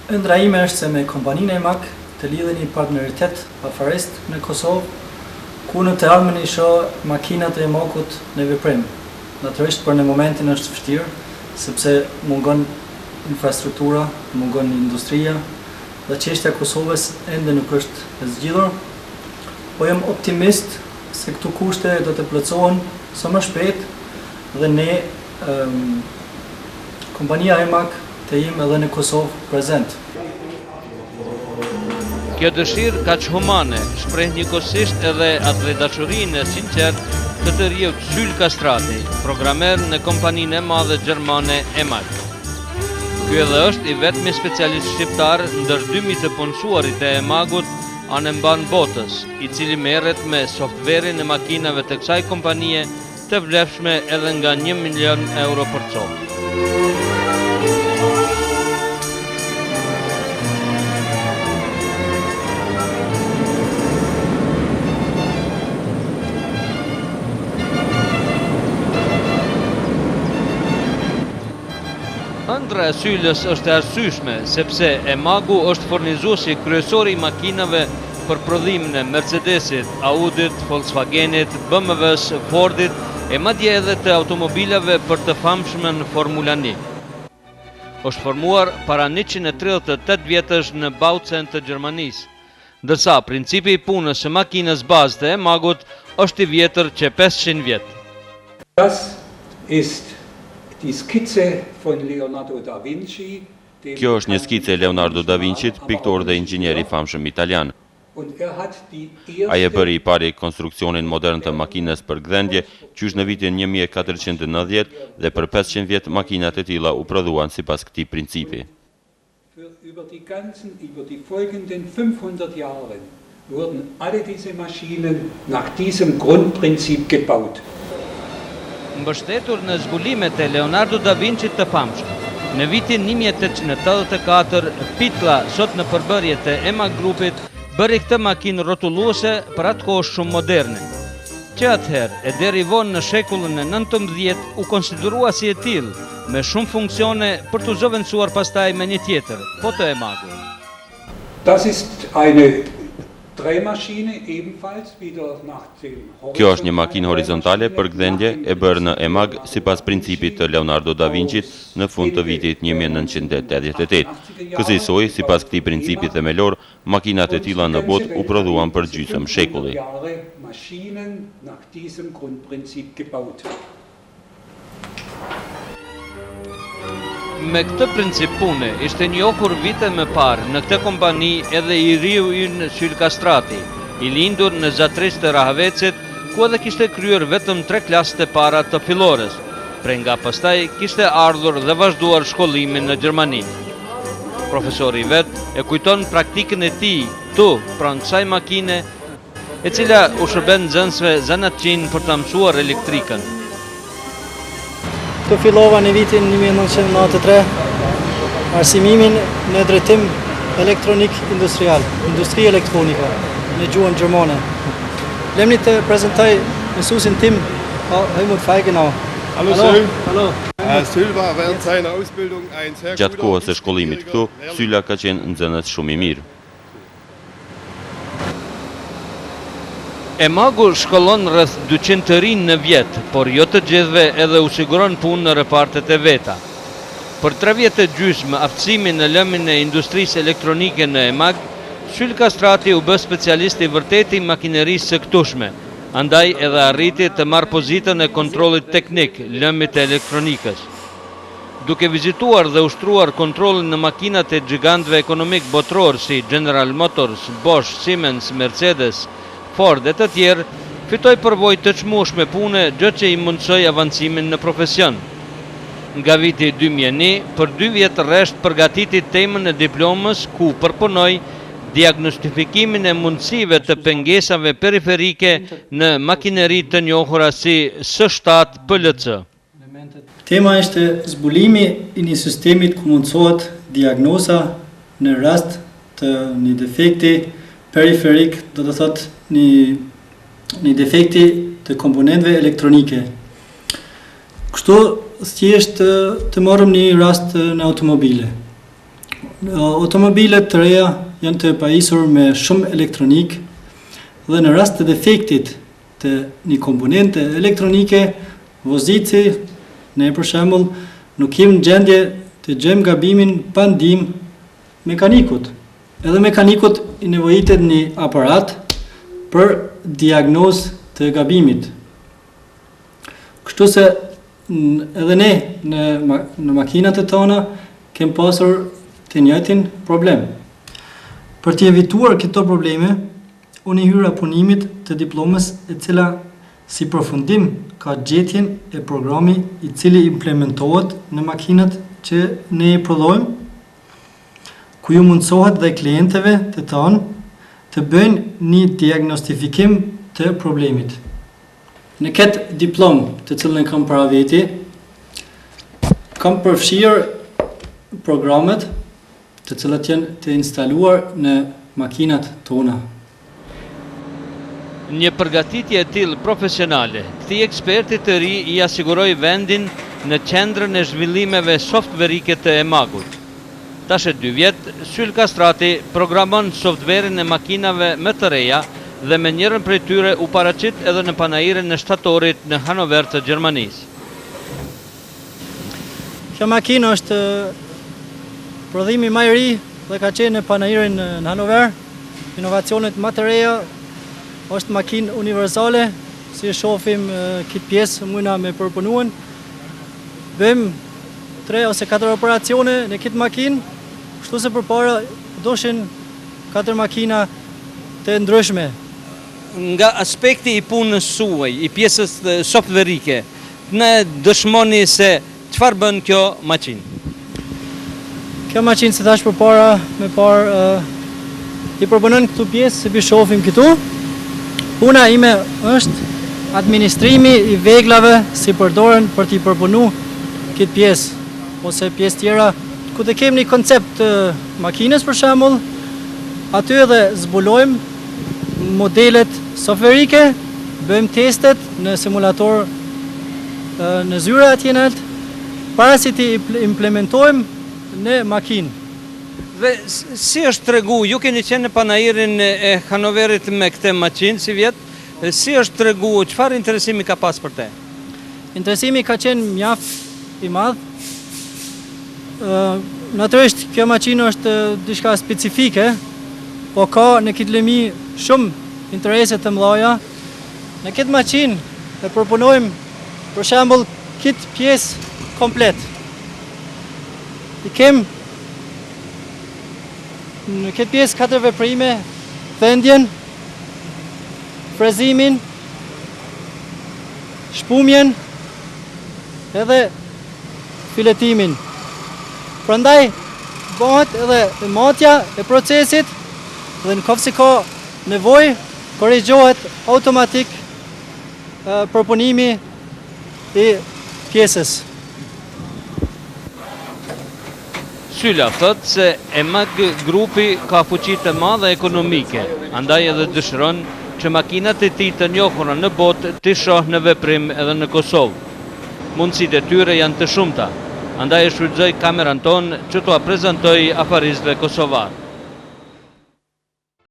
Ëndra ime është se me kompaninë EMAG të lidheni partneritet afarist në Kosovë, ku në të ardhmen i shoh makinat e EMAG-ut në veprim. Natyrisht për në momentin është vështirë, sepse mungon infrastruktura, mungon industria, dhe çështja e Kosovës ende nuk është e zgjidhur, po jam optimist se këto kushte do të plotësohen sa më shpejt dhe ne kompania EMAG të jemi edhe në Kosovë prezent. Kjo dëshirë kaq humane shpreh njëkohësisht edhe atë dashurinë e sinqertë të të riut Syl Kastrati, programer në kompaninë e madhe gjermane EMAG. Ky edhe është i vetmi specialist shqiptar ndër 2000 të punësuarit e EMAG-ut anë mban botës, i cili merret me softverin e makinave të kësaj kompanie të vlefshme edhe nga 1 milion euro për copë. Ëndra e Sylës është e arsyeshme, sepse EMAG-u është furnizuesi kryesor i makinave për prodhimin e Mercedesit, Audit, Volkswagenit, BMW-s, Fordit e madje edhe të automobilave për të famshmen Formula 1. Është formuar para 138 vjetësh në Bautzen të Gjermanisë, ndërsa principi i punës së makinës bazë të EMAG-ut është i vjetër që 500 vjet. Das ist die Skizze von Leonardo da Vinci. Kjo është një skicë e Leonardo da Vincit, piktor dhe inxhinier i famshëm italian. Ai e bëri i pari konstruksionin modern të makinës për gdhendje, qysh në vitin 1490 dhe për 500 vjet makinat e tilla u prodhuan sipas këtij principi. Über die folgenden 500 Jahre wurden alle diese Maschinen nach diesem Grundprinzip gebaut. Mbështetur në zbulimet e Leonardo da Vinci të famshëm, në vitin 1884, Pitla, sot në përbërje të EMAG grupit, bëri këtë makinë rrotulluese për atë kohë shumë moderne, që atëherë e deri vonë në shekullin e 19 u konsiderua si e tillë, me shumë funksione për të zëvendësuar pastaj me një tjetër, po të EMAG-ut. Das ist eine Drehmaschine ebenfalls wieder nach dem Kjo është një makinë horizontale për gdhendje e bërë në EMAG sipas principit të Leonardo da Vincit në fund të vitit 1988. Kësaj, sipas këtij principi themelor, makinat e tilla në botë u prodhuan për gjysmë shekulli. Me këtë princip pune ishte njohur vite më parë në këtë kompani edhe i riu ynë Syl Kastrati, i lindur në zatrisë të Rahavecit, ku edhe kishte kryer vetëm 3 klasë të para të fillores, prej nga pastaj kishte ardhur dhe vazhduar shkollimin në Gjermani. Profesori vet e kujton praktikën e tij tu pranë kësaj makine, e cila u shërben nxënësve zanatçin për ta mësuar elektrikën. Të fillova në vitin 1993 arsimimin në drejtim elektronik industrial, industri elektronika, në gjuhën gjermane. Lemni të prezentoj mësuesin tim, Helmut Feigenau. Hallo Syl. Hallo. Syl war während seiner Ausbildung ein sehr guter. Gjatë kohës së shkollimit këtu, Syla ka qenë nxënës shumë i mirë. EMAG-u shkollon rreth 200 të rinj në vjet, por jo të gjithëve edhe u siguron punë në repartet e veta. Për 3 vjet e gjysmë aftësimin në lëmin e industrisë elektronike në EMAG, Syl Kastrati u bë specialist i vërtetë i makinerisë së këtushme, andaj edhe arriti të marrë pozitën e kontrollit teknik, lëmit të elektronikës. Duke vizituar dhe ushtruar kontrollin në makinat e gjigantëve ekonomik botror si General Motors, Bosch, Siemens, Mercedes, Ford e të tjerë, fitoj përvojë të çmueshme pune, gjë që i mundsoi avancimin në profesion. Nga viti 2001, për 2 vjet rresht përgatiti temën e diplomës ku përpunoi diagnostifikimin e mundësive të pengesave periferike në makineri të njohura si S7 PLC. Tema është zbulimi i një sistemi ku mundësohet diagnoza në rast të një defekti periferik, do të thotë një defekti të komponentëve elektronike. Kështu thjesht të marrim një rast në automobile. Automobilet të reja janë të pajisur me shumë elektronik dhe në rast të defektit të një komponente elektronike, vozici, ne për shembull, nuk jemi në gjendje të gjejmë gabimin pa ndihmë mekanikut. Edhe mekanikut i nevojitet një aparat për diagnozë të gabimit. Kështu se edhe ne në makinat e tona kem pasur të njëjtin problem. Për të evituar këto probleme, unë i hyra punimit të diplomës e cila si përfundim ka gjetjen e programi i cili implementohet në makinat që ne i prodhojmë, ku ju mundsohet dhe klientëve të tanë të bëjnë një diagnostifikim të problemit. Në këtë diplom të cilën kam para veti, kam përfshirë programet të cilat janë të instaluar në makinat tona. Një përgatitje e tillë profesionale, këtij eksperti të ri i asiguroi vendin në qendrën e zhvillimeve softverike të EMAG-ut. Tash e 2 vjet, Syl Kastrati programon softverin e makinave më të reja dhe me njërën prej tyre u paraqit edhe në panairin e shtatorit në Hanover të Gjermanisë. Kjo makinë është prodhimi më i ri dhe ka qenë në panairin në Hanover. Inovacionet më të reja, është makinë universale, si e shohim këtë pjesë mundna me përpunuar. Bëjmë 3 ose 4 operacione në këtë makinë, kështu se përpara doshin 4 makina të ndryshme. Nga aspekti i punës suaj, i pjesës softverike, ne dëshmoni se çfarë bën kjo makinë? Kjo makinë se thash përpara, i përpunon këtu pjesë, si shohim këtu. Puna ime është administrimi i veglave si përdoren për t'i përpunu këtë pjesë, ose pjesë tjera, ku të kemi një koncept të makinës për shembull, aty edhe zbulojmë modelet softverike, bëjmë testet në simulator në zyra atje në alt, para si t'i implementojmë në makinë. Dhe si është tregu, ju keni qenë në panairin e Hanoverit me këtë makinë si vjet, si është tregu, çfarë interesimi ka pas për te? Interesimi ka qenë mjaft i madh. Natyrisht kjo makinë është diçka specifike, po ka në këtë lëmi shumë interese të mëdha. Në këtë makinë e përpunojmë për shembull këtë pjesë komplet. I kem në këtë pjesë 4 veprime: thëndjen, frezimin, shpumjen edhe filetimin. Prandaj bëhet edhe matja e procesit dhe në qoftë se ka nevojë korrigjohet automatik përpunimi i pjesës. Syla thot se EMAG grupi ka fuqi të madhe ekonomike, andaj edhe dëshiron që makinat e tij të njohura në botë t'i shoh në veprim edhe në Kosovë. Mundësitë e tyre janë të shumta, andaj e shfrytëzoi kameran tonë që t'ua prezantoj afaristëve kosovar.